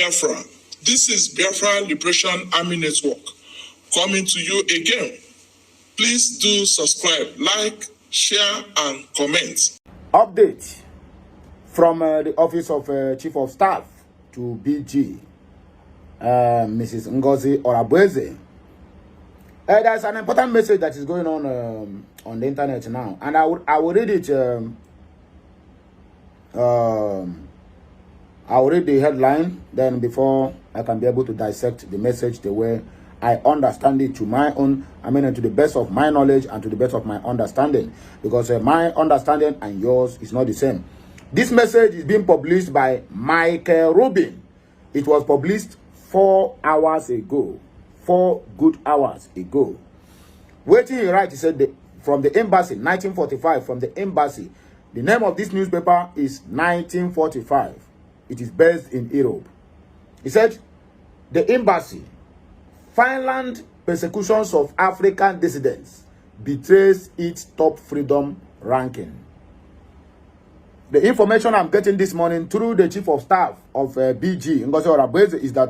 Biafra. This is Biafra Liberation Army Network coming to you again. Please do subscribe, like, share, and comment. Update from the office of Chief of Staff to BG, Mrs. Ngozi Orabueze. There's an important message that is going on the internet now, and I will read it. I will read the headline, then before I can be able to dissect the message the way I understand it to my own, to the best of my knowledge and to the best of my understanding, because my understanding and yours is not the same. This message is being published by Michael Rubin. It was published 4 hours ago. 4 good hours ago. Waiting he write, he said, from the embassy, 1945, from the embassy. The name of this newspaper is 1945. It is based in Europe. He said, the embassy, Finland persecutions of African dissidents betrays its top freedom ranking. The information I'm getting this morning through the chief of staff of BG, Ngozi Orabueze, is that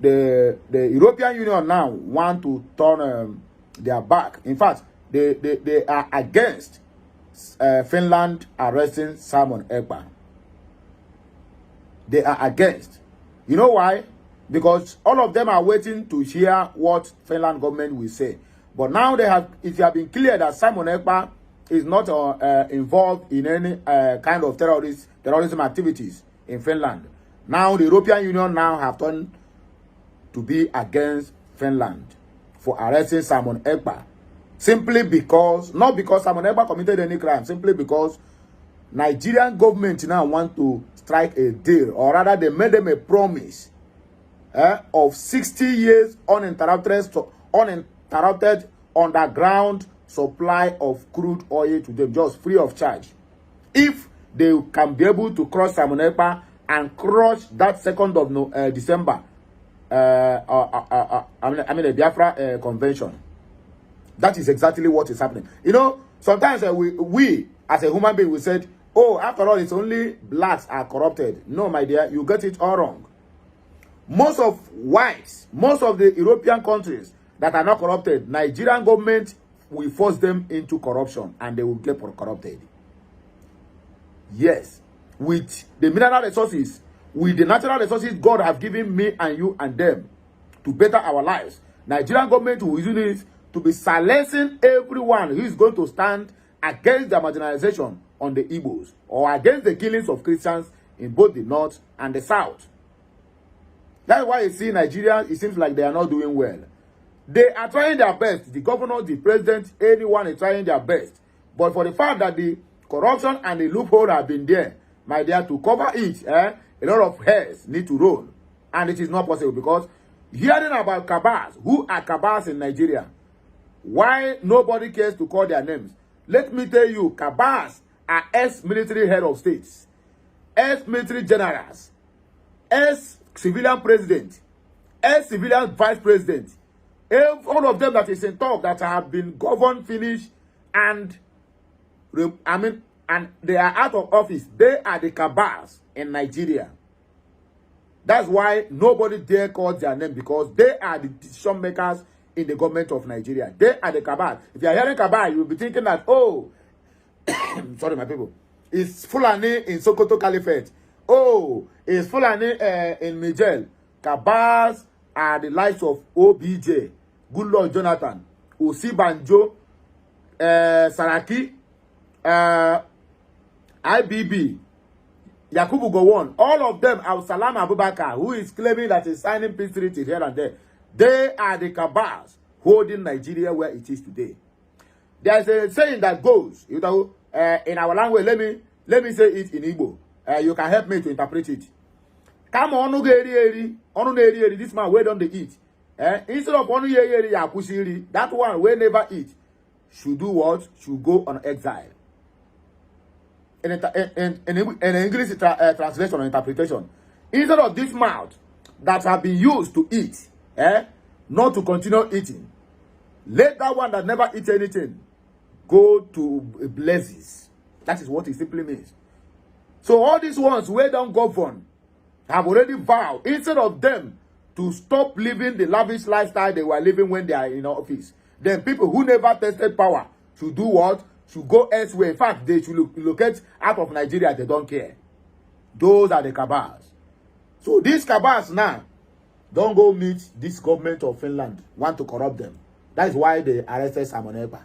the European Union now want to turn their back. In fact, they are against Finland arresting Simon Ekpa. They are against. You know why? Because all of them are waiting to hear what Finland government will say. But now it has been clear that Simon Ekpa is not involved in any kind of terrorism activities in Finland. Now the European Union now have turned to be against Finland for arresting Simon Ekpa. Simply because, not because Simon Ekpa committed any crime, simply because Nigerian government now want to strike a deal, or rather they made them a promise of 60 years uninterrupted underground supply of crude oil to them, just free of charge. If they can be able to cross Simon Ekpa and crush that 2nd of December, the Biafra convention. That is exactly what is happening. You know, sometimes we as a human being, we said, oh, after all, it's only blacks are corrupted. No, my dear, you get it all wrong. Most of whites, most of the European countries that are not corrupted, Nigerian government will force them into corruption and they will get corrupted. Yes, with the mineral resources, with the natural resources God have given me and you and them to better our lives, Nigerian government will use it to be silencing everyone who is going to stand against the marginalization on the Igbos or against the killings of Christians in both the north and the south. That's why you see Nigeria, it seems like they are not doing well. They are trying their best. The governor, the president, anyone is trying their best. But for the fact that the corruption and the loophole have been there, my dear, to cover it, a lot of hairs need to roll. And it is not possible because hearing about cabals, who are cabals in Nigeria, why nobody cares to call their names? Let me tell you, cabals are ex-military head of states, ex-military generals, ex-civilian president, ex-civilian vice president. All of them that is in top that have been governed, finished, and and they are out of office. They are the cabals in Nigeria. That's why nobody dare call their name, because they are the decision makers in the government of Nigeria. They are the cabal. If you are hearing cabal, you will be thinking that, oh, sorry, my people, it's Fulani in Sokoto Caliphate. Oh, it's Fulani in Niger. Cabals are the likes of OBJ, Goodluck Jonathan, Osibanjo, Saraki, IBB, Yakubu Gowon. All of them, Salam Abubakar, who is claiming that he's signing peace treaty here and there. They are the cabals holding Nigeria where it is today. There's a saying that goes, you know, in our language. Let me say it in Igbo. You can help me to interpret it. Come on, this man where don't they eat? Instead of that one will never eat. Should do what? Should go on exile. In English translation or interpretation, instead of this mouth that have been used to eat, not to continue eating, let that one that never eats anything go to blazes. That is what it simply means. So all these ones where don't govern, have already vowed, instead of them to stop living the lavish lifestyle they were living when they are in office, then people who never tested power should do what? Should go elsewhere. In fact, they should locate out of Nigeria. They don't care. Those are the cabals. So these cabals now don't go meet this government of Finland, want to corrupt them. That is why they arrested Simon Ekpa.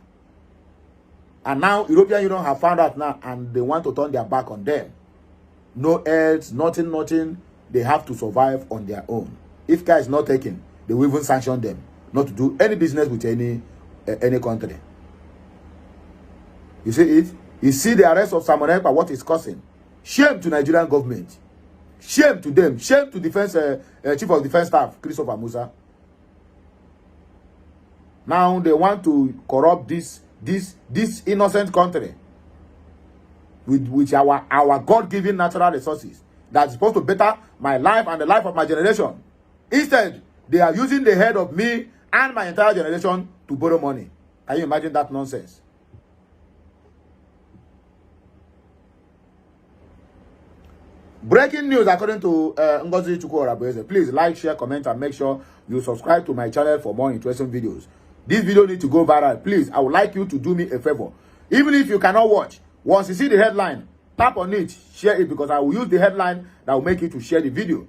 And now European Union have found out now, and they want to turn their back on them. No else, nothing. They have to survive on their own. If care is not taken, they will even sanction them not to do any business with any country. You see it? You see the arrest of Simon Ekpa, what is causing? Shame to Nigerian government. Shame to them. Shame to defense Chief of Defense Staff, Christopher Musa. Now they want to corrupt this innocent country with our God-given natural resources that's supposed to better my life and the life of my generation. Instead, they are using the head of me and my entire generation to borrow money. Can you imagine that nonsense? Breaking news according to Ngozi Chukwuorabueze. Please like, share, comment, and make sure you subscribe to my channel for more interesting videos. This video needs to go viral. Please, I would like you to do me a favor. Even if you cannot watch, once you see the headline, tap on it, share it, because I will use the headline that will make you to share the video,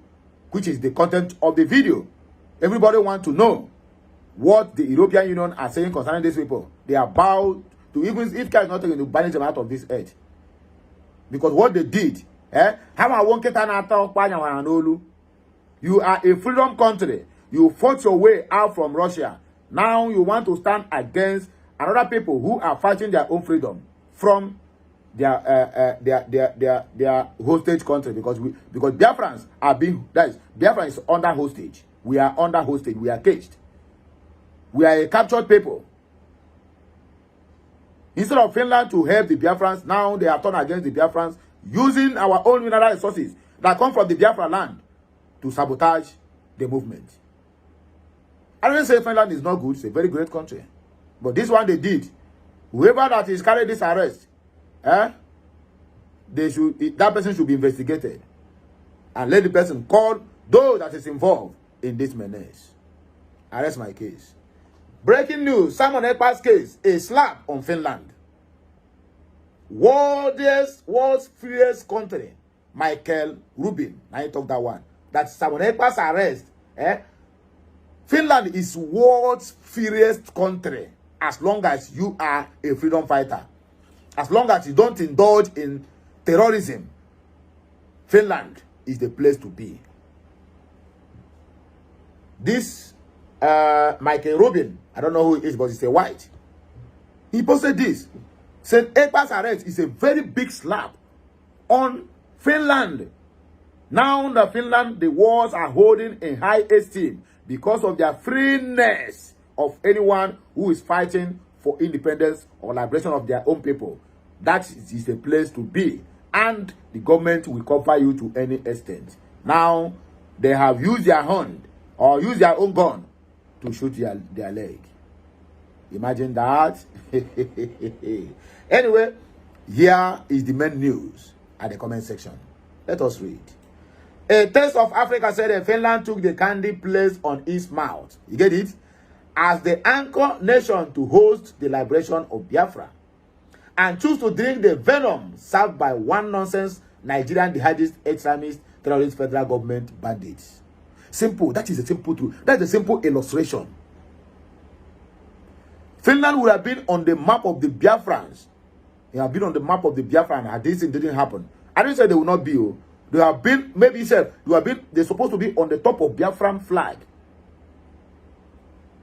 which is the content of the video. Everybody wants to know what the European Union are saying concerning these people. They are about to, even if care is not taken, to banish them out of this earth. Because what they did, you are a freedom country. You fought your way out from Russia. Now you want to stand against another people who are fighting their own freedom from their hostage country, because Biafrans are being, that is, Biafra is under hostage. We are under hostage. We are caged. We are a captured people. Instead of Finland to help the Biafrans, now they have turned against the Biafrans, using our own mineral resources that come from the Biafra land to sabotage the movement. I don't say Finland is not good. It's a very great country. But this one they did. Whoever that is carrying this arrest, that person should be investigated. And let the person call those that is involved in this menace. Arrest my case. Breaking news. Simon Ekpa's case. A slap on Finland. World's freest country. Michael Rubin. Now you talk that one. That's Simon Ekpa's arrest. Finland is world's freest country as long as you are a freedom fighter. As long as you don't indulge in terrorism, Finland is the place to be. This Michael Rubin, I don't know who it is, but he's a white. He posted this. Said Ekpa's arrest is a very big slap on Finland. Now the Finland, the wars are holding in high esteem because of their freeness of anyone who is fighting for independence or liberation of their own people. That is a place to be. And the government will cover you to any extent. Now, they have used their hand or used their own gun to shoot their leg. Imagine that. Anyway, here is the main news at the comment section. Let us read. A Taste of Africa said that Finland took the candy placed on its mouth. You get it? As the anchor nation to host the liberation of Biafra, and choose to drink the venom served by one nonsense Nigerian jihadist, extremist, terrorist federal government bandits. Simple. That is a simple truth. That's a simple illustration. Finland would have been on the map of the Biafrans. They have been on the map of the Biafrans, and this thing didn't happen. I didn't say they will not be. They have been, maybe he said, they're supposed to be on the top of Biafran flag.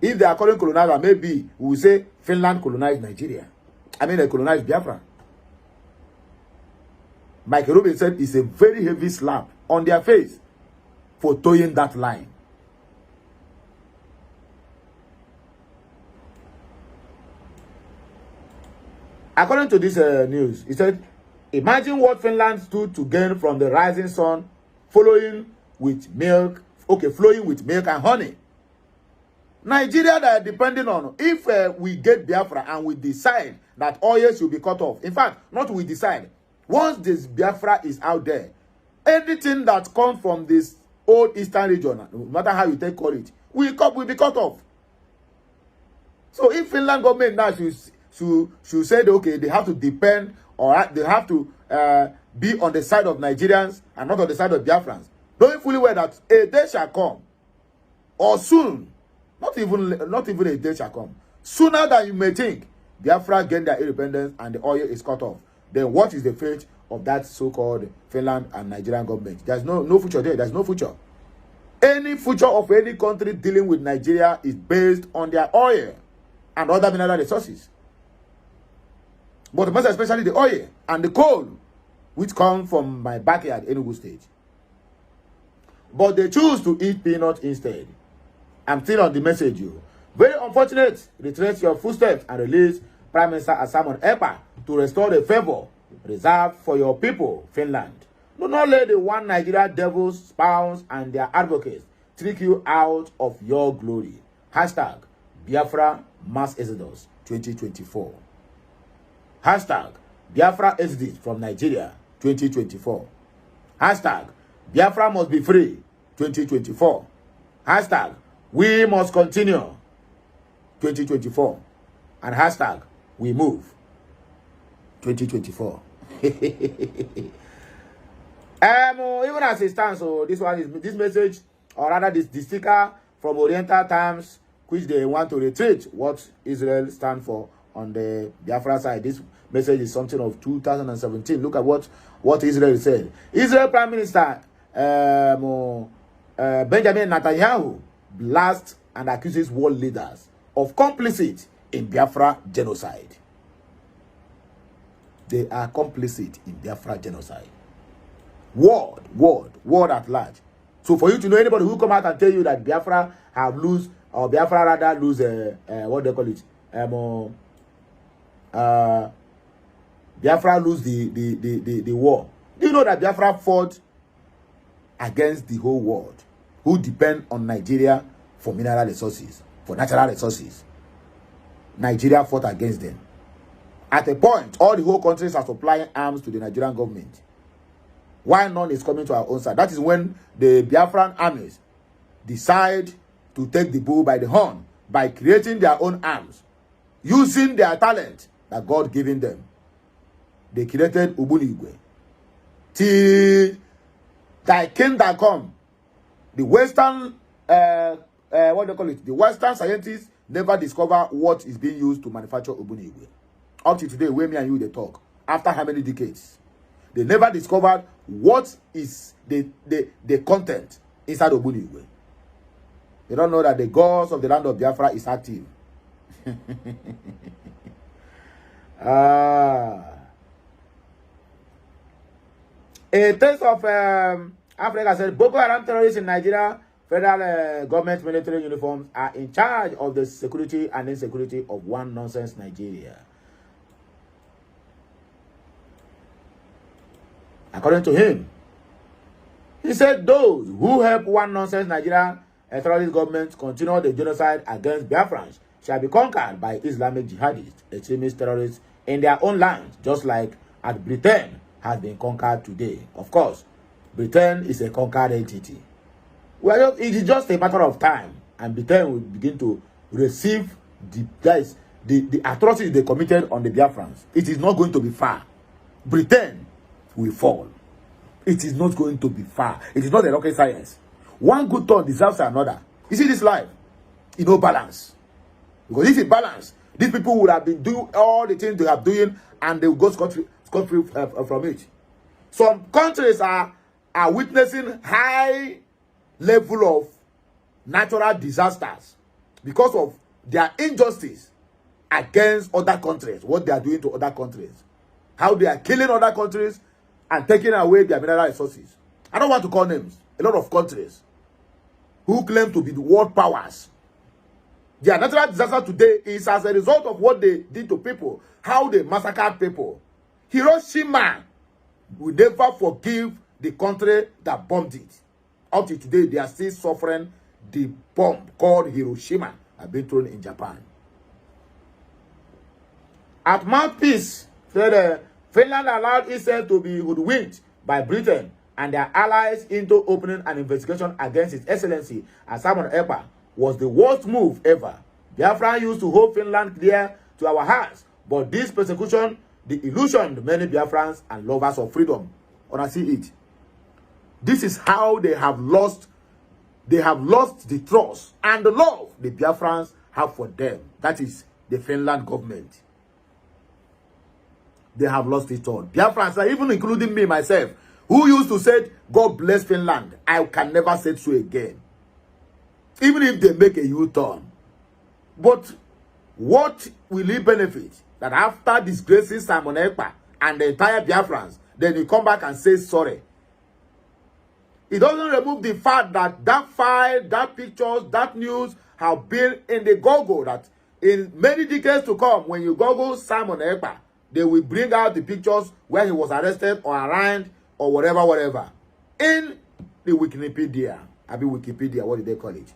If they are calling colonizer, maybe we will say Finland colonized Nigeria. I mean, they colonized Biafra. Michael Rubin said it's a very heavy slap on their face for towing that line. According to this news, he said, imagine what Finland stood to gain from the rising sun flowing with milk and honey. Nigeria that are depending on, if we get Biafra and we decide that oil should be cut off. In fact, not we decide. Once this Biafra is out there, anything that comes from this old eastern region, no matter how you call it, will be cut off. So if Finland government now should say that, okay, they have to depend, or they have to be on the side of Nigerians and not on the side of Biafrans, knowing fully well that a day shall come, or soon, not even a day shall come, sooner than you may think, Biafra gain their independence and the oil is cut off. Then what is the fate of that so-called Finland and Nigerian government? There's no future there. There's no future. Any future of any country dealing with Nigeria is based on their oil and other mineral resources. But most especially the oil and the coal, which come from my backyard, Enugu State. But they choose to eat peanuts instead. I'm still on the message, you. Very unfortunate. Retrace your footsteps and release Prime Minister Simon Ekpa to restore the favor reserved for your people, Finland. Do not let the one Nigeria devils, spawns, and their advocates trick you out of your glory. Hashtag Biafra Mass Exodus 2024. Hashtag Biafra Exodus from Nigeria 2024. Hashtag Biafra must be free 2024. Hashtag we must continue 2024. And hashtag we move 2024. Even as it stands, so this message, or rather this sticker from Oriental Times, which they want to retreat what Israel stand for on the Biafra side. This message is something of 2017. Look at what Israel said. Israel Prime Minister Benjamin Netanyahu blasts and accuses world leaders of complicit in Biafra genocide. They are complicit in Biafra genocide. World at large. So for you to know, anybody who come out and tell you that Biafra have lose, or Biafra rather lose, what they call it, Biafra lose the war. Do you know that Biafra fought against the whole world, who depend on Nigeria for mineral resources, for natural resources? Nigeria fought against them. At a point, all the whole countries are supplying arms to the Nigerian government. Why none is coming to our own side? That is when the Biafran armies decide to take the bull by the horn by creating their own arms, using their talent that God given them. They created Ubunigwe. Till thy kingdom come, the Western, what do they call it? The Western scientists never discover what is being used to manufacture Ubunigwe. Up to today, where me and you they talk, after how many decades? They never discovered what is the content inside Ubunigwe. They don't know that the gods of the land of Biafra is active. A taste of Africa said Boko Haram terrorists in Nigeria, federal government military uniforms are in charge of the security and insecurity of one nonsense Nigeria. According to him, he said those who help one nonsense Nigerian terrorist government continue the genocide against Biafrans shall be conquered by Islamic jihadists, extremist terrorists in their own land, just like as Britain has been conquered today. Of course, Britain is a conquered entity. Well, it is just a matter of time, and Britain will begin to receive the atrocities they committed on the Biafrans. It is not going to be far. Britain will fall. It is not going to be far. It is not a rocket science. One good turn deserves another. You see this life? You know, balance. Because if it balance, these people would have been doing all the things they are doing, and they will go scot-free from it. Some countries are witnessing high level of natural disasters because of their injustice against other countries, what they are doing to other countries, how they are killing other countries and taking away their mineral resources. I don't want to call names. A lot of countries who claim to be the world powers. Their natural disaster today is as a result of what they did to people, how they massacred people. Hiroshima will never forgive the country that bombed it. Up to today, they are still suffering the bomb called Hiroshima have been thrown in Japan. At mouthpiece, said Finland allowed itself to be hoodwinked by Britain and their allies into opening an investigation against His Excellency and Simon Ekpa was the worst move ever. Biafra used to hold Finland dear to our hearts, but this persecution, the illusion many Biafrans and lovers of freedom. Wanna see it? This is how they have lost. They have lost the trust and the love the Biafrans have for them. That is the Finland government. They have lost it all. Biafrans, even including me myself, who used to say, God bless Finland, I can never say so again. Even if they make a U-turn. But what will it benefit? That after disgracing Simon Ekpa and the entire Biafrans, then you come back and say sorry. It doesn't remove the fact that that file, that pictures, that news have been in the Google, that in many decades to come, when you Google Simon Ekpa, they will bring out the pictures where he was arrested or arraigned or whatever. In the Wikipedia. Wikipedia, what did they call it?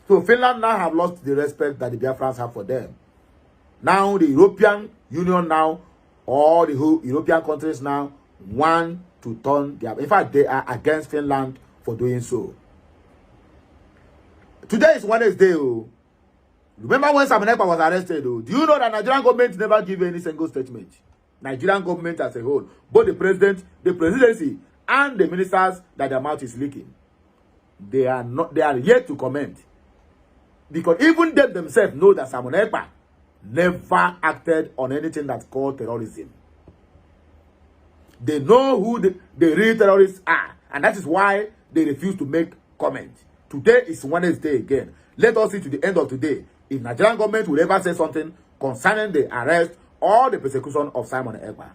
So Finland now have lost the respect that the Biafrans have for them. Now the European Union now, all the whole European countries now want to turn their, in fact, they are against Finland for doing so. Today is Wednesday. Oh. Remember when Simon Ekpa was arrested? Oh? Do you know that Nigerian government never give any single statement? Nigerian government as a whole, both the president, the presidency, and the ministers, that their mouth is leaking. They are yet to comment. Because even them themselves know that Simon Ekpa never acted on anything that's called terrorism. They know who the real terrorists are. And that is why they refuse to make comment. Today is Wednesday again. Let us see to the end of today if Nigerian government will ever say something concerning the arrest or the persecution of Simon Ekpa.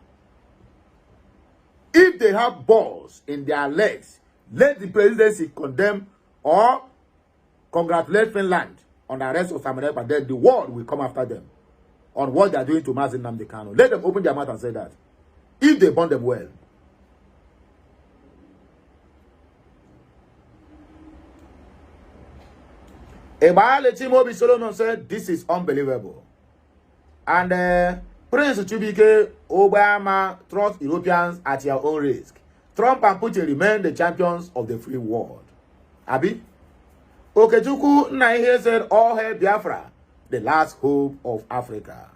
If they have balls in their legs, let the presidency condemn or congratulate Finland on the arrest of Simon Ekpa. Then the world will come after them on what they are doing to Mazi Nnamdi Kanu. Let them open their mouth and say that. If they burn them well. Ekpa Letimobi Solomon said, this is unbelievable. And Prince Chubike Obama trusts Europeans at your own risk. Trump and Putin remain the champions of the free world. Abi? Okechukwu Naihe said, all hail Biafra, the last hope of Africa.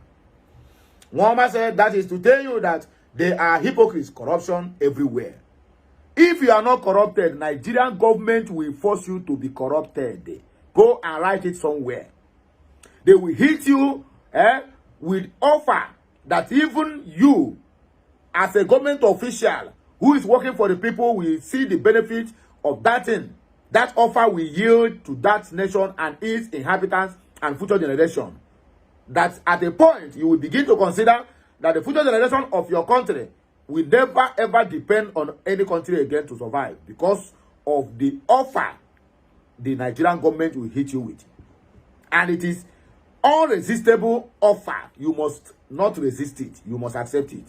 Nwoma said, that is to tell you that there are hypocrites, corruption everywhere. If you are not corrupted, Nigerian government will force you to be corrupted. Go and write it somewhere. They will hit you with offer that even you, as a government official who is working for the people, will see the benefit of that thing. That offer will yield to that nation and its inhabitants and future generation. That at a point, you will begin to consider that the future generation of your country will never ever depend on any country again to survive because of the offer the Nigerian government will hit you with. And it is unresistible offer. You must not resist it. You must accept it.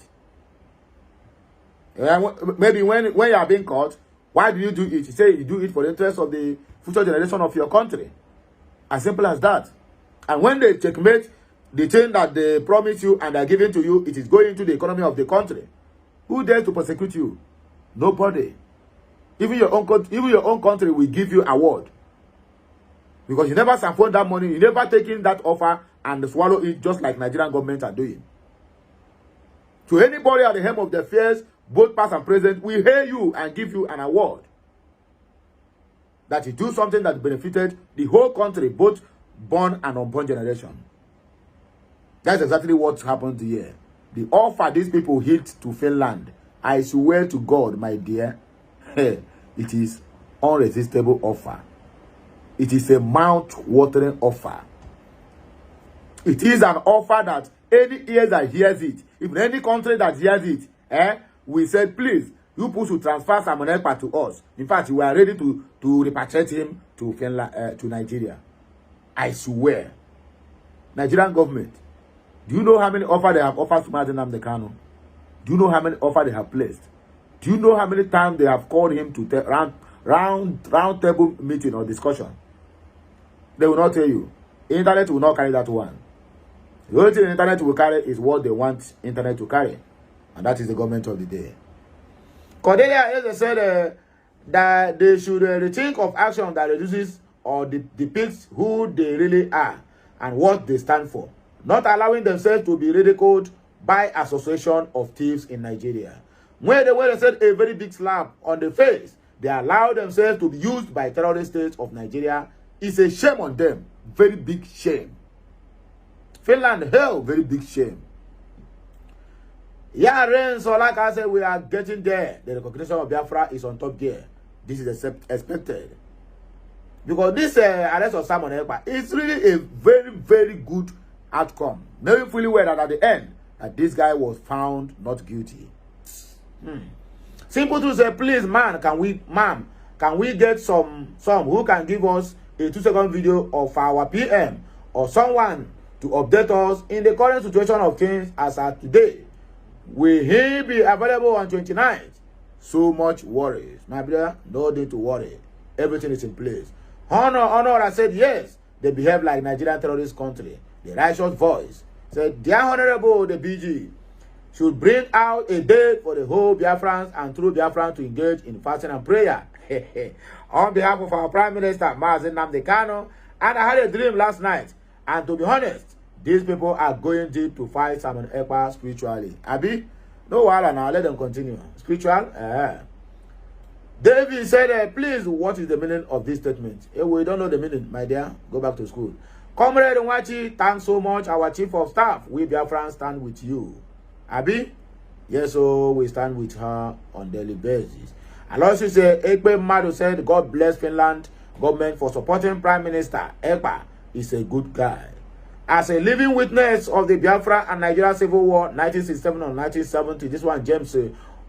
Maybe when you are being caught, why do you do it? You say you do it for the interest of the future generation of your country. As simple as that. And when they checkmate the thing that they promise you and are giving to you, it is going into the economy of the country. Who dares to persecute you? Nobody. Even your own country will give you award. Because you never siphon that money, you never taken that offer and swallow it just like Nigerian government are doing. To anybody at the helm of the affairs, both past and present, we hail you and give you an award. That you do something that benefited the whole country, both born and unborn generation. That's exactly what happened here. The offer these people hit to Finland, I swear to God, my dear, it is unresistible offer. It is a mouth-watering offer. It is an offer that any ears that hears it, if any country that hears it, we said, please, you people should transfer Simon Ekpa to us. In fact, we are ready to repatriate him to Finland, to Nigeria. I swear. Nigerian government, do you know how many offers they have offered to Mazi Nnamdi Kanu? Do you know how many offers they have placed? Do you know how many times they have called him to round table meeting or discussion? They will not tell you. Internet will not carry that one. The only thing the internet will carry is what they want internet to carry. And that is the government of the day. Cordelia Eze said that they should rethink of action that reduces or depicts who they really are and what they stand for, not allowing themselves to be ridiculed by association of thieves in Nigeria. When they said a very big slap on the face, they allow themselves to be used by terrorist states of Nigeria. It's a shame on them. Very big shame. Finland, hell, very big shame. Yeah, rain, so like I said, we are getting there. The recognition of Biafra is on top there. This is expected. Because this arrest of Simon Ekpa is really a very, very good outcome. Knowing fully well that at the end, that this guy was found not guilty. Simple to say, please, can we get some who can give us a 2-second video of our PM or someone to update us in the current situation of things as at today? Will he be available on 29th? So much worries. My brother, no need to worry. Everything is in place. Honor, I said yes. They behave like Nigerian terrorist country. The righteous voice said, dear Honorable, the BG should bring out a day for the whole Biafrans and true Biafrans to engage in fasting and prayer. On behalf of our Prime Minister, Mazi Nnamdi Kanu, and I had a dream last night. And to be honest, these people are going deep to fight Simon Ekpa spiritually. Abi, no while now, let them continue. Spiritual? David said, please, what is the meaning of this statement? If we don't know the meaning, my dear, go back to school. Comrade Nwachi, thanks so much. Our Chief of Staff, we Biafrans stand with you. Abi? Yes, so we stand with her on daily basis. And also say, Ekpa Madu said, God bless Finland government for supporting Prime Minister Ekpa. Is a good guy. As a living witness of the Biafra and Nigeria Civil War 1967 and 1970, this one James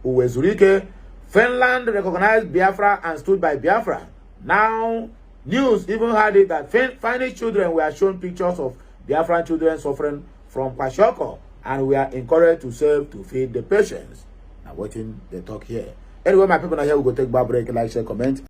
Uwezurike, Finland recognized Biafra and stood by Biafra. Now, news even had it that Finnish children were shown pictures of Biafran children suffering from kwashiorkor, and we are encouraged to serve to feed the patients. Now, watching the talk here. Anyway, my people are here. We go take a break, like, share, comment.